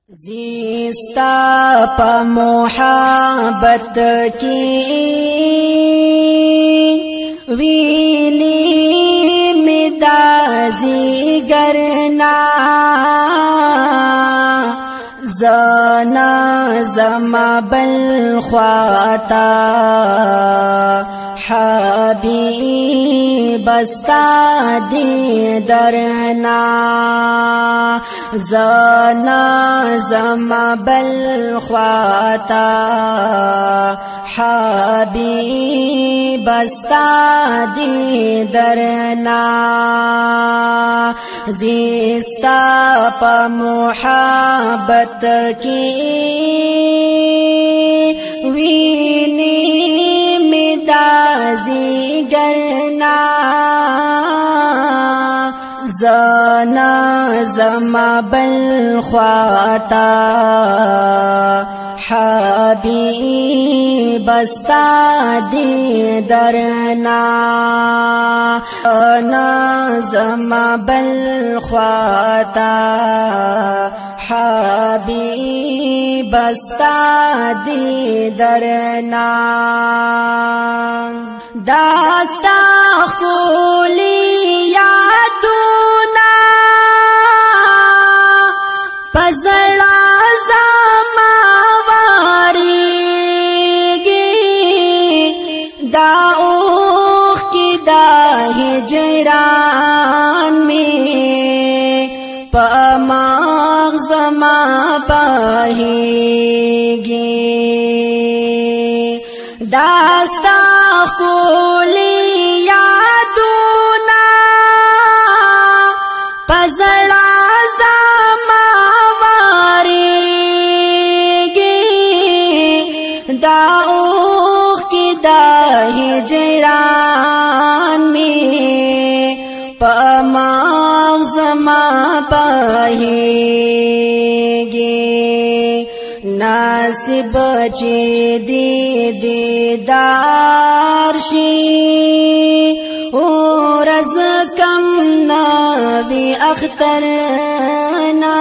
زیستا پا محبت کی ویلی مدازی گرنا زنا زما بالخواتا حبیب استا دی درنا زنا زما بالخواتا حبیب استا دی درنا زیستا پا محبت کی وینی مدازی گرنا زنا زما بالخواتا حبیب استا دی درنا زنا زما بالخواتا حبیب استا دی درنا داستا خولی یادونا پزړه زما واریږي دا اوخ کی دا هجران می پماغ زما بهیږي داستا خولی یادونا پزړه زما واریږي دا اوخ کی دا هجران می پماغ زما بهیږي نصیب چې دی دیدار شي ورځ کم نبی اخترنا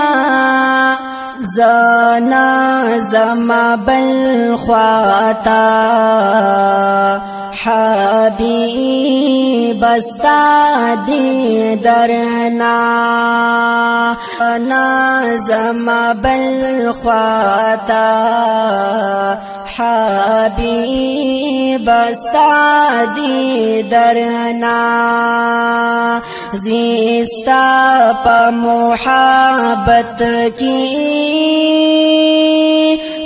زنا زما بالخواتا حبیب استا دی درنا زنا زما بالخواتا حبیب استا دی درنا زیستا پا محبت کی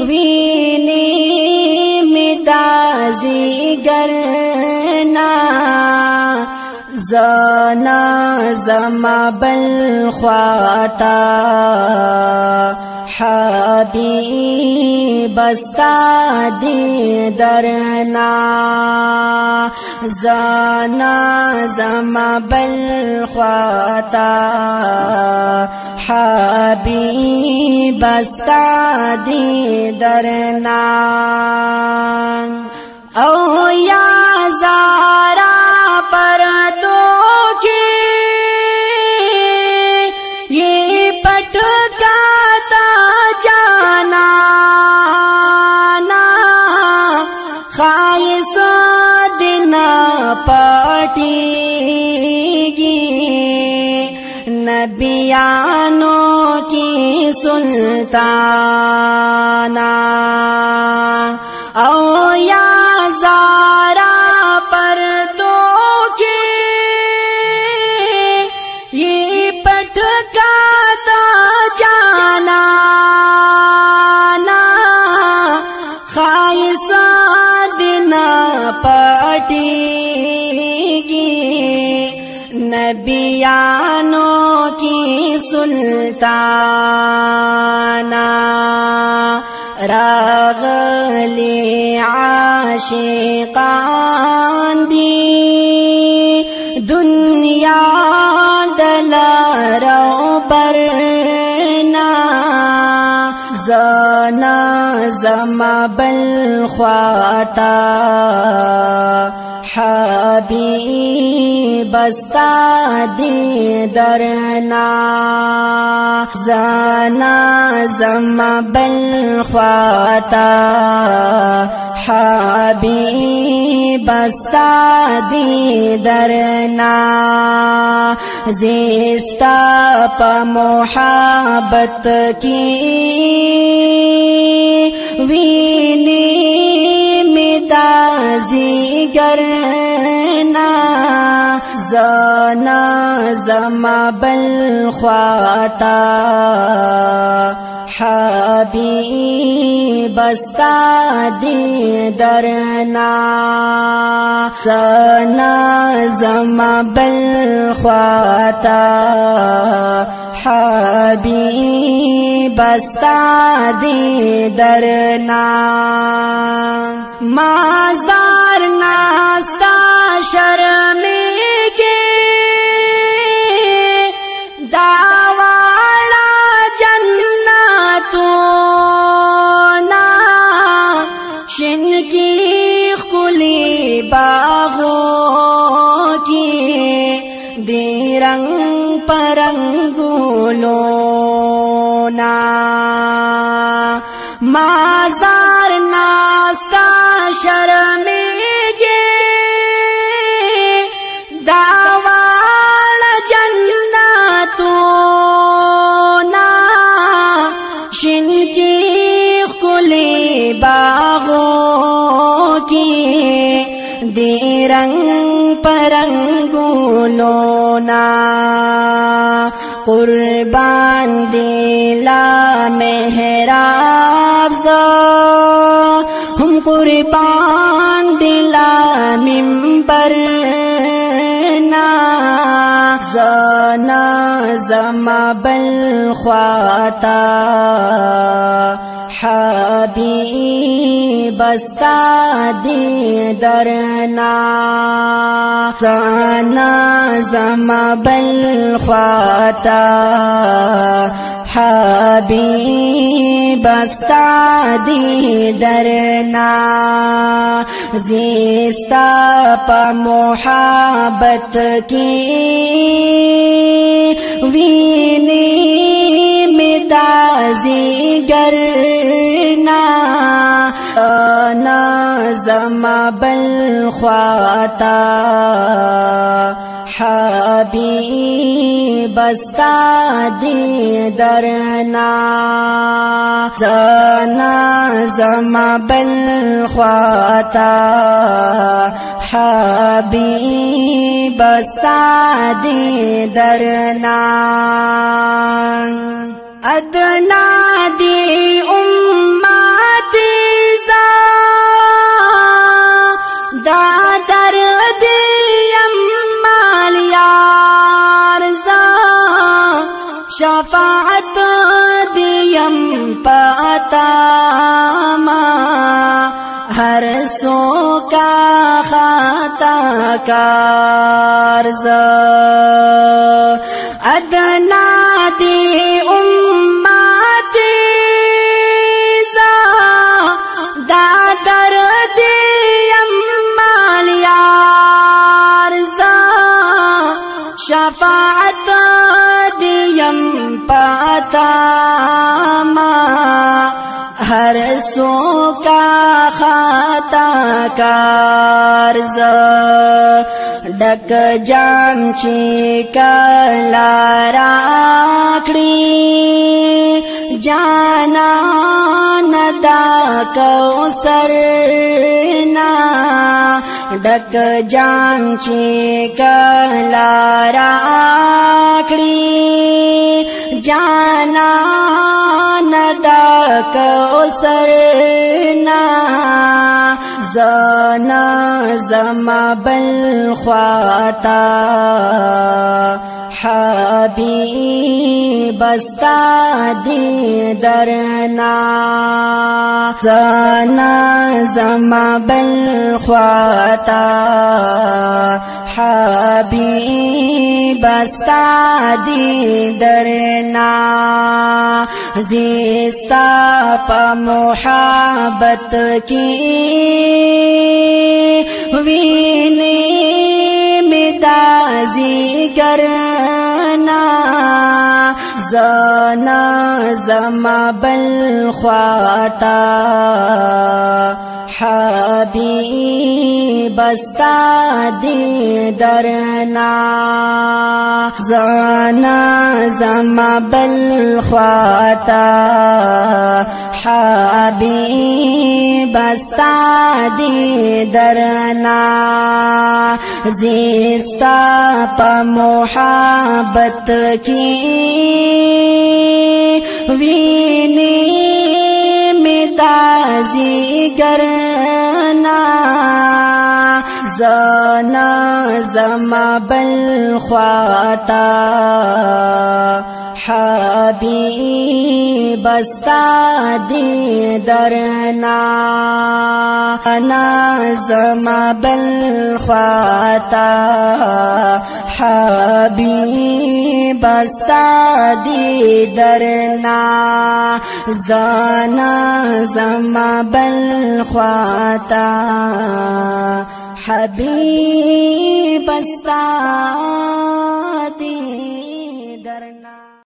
وینی مدازی گرنا زنا زما بالخواتا حبیب استا دی درنا زنا زما بالخواتا حبیب استا دی درنا او یا زارا پردو کی یہ پٹکاتا جانا خائص دینا پٹیگی نبیانوں کی سلطانا او یا زارا پردو کی یہ پٹکاتا جانا خائص دینا پٹیگی نبیانوں کی سلطانا راغلی عاشقان دی دنیا دلارو برنا زنا زما بالخواتا حبیب استا دی درنا زانا زما بل خواتا حبیب استا دی درنا زیستا پا محبت کی وینی مدازی گرنا زانا زما بل خواتا حبیب استا دی درنا زانا زما بل خواتا حبیب استا دی درنا مازار ناستا شرمېږي داواړه جنتونه شنګي ښکلي باغو کې دې رنګ پرنګولو نا مازار ناستا شرمېږي داواړه جنتونه شنګي ښکلي باغو کې دې رنګ پرنګولو نا قربان دیلا محراب زا ہم قربان دیلا منبر نا زانا زما بل خواتا حبیب استا دی درنا زانا زما بل خواتا حبیب استا دی درنا زیستا پا محبت کی وینی مدازی گرنا نا زما بل خواتا حبیب استا دی درنا زانا زما بل خواتا حبیب استا دی درنا ادنا دی امتی زا دا درد یمال یار زا شفاعت دیم پاتا ما ہر سو کا خطا کار زا ادنا دی امتی زا دا درد یمال یار زا شفاعت دیم پاتا ما ہر سو کا خطا کار زا ڈک جام چی کلا راکڑی جانا ندا کوثرنا ڈک جام چی کلا راکڑی جانا ندا کوثرنا زانا زما بل خواتا حبیب استا دی درنا زانا زما بالخواتا حبیب استا دی درنا زیستا پا محبت کی وینی متازی کرنا زانا زما بالخواتا حبیب استا دی درنا زانا زما بالخواتا حبیب استا دی درنا زیستا پا محبت کی وینی متازی کرنا زانا زما بالخواتا حبیب استا دی درنا انا زما بالخواتا حبیب استا دی درنا زانا زما بالخواتا حبیب استا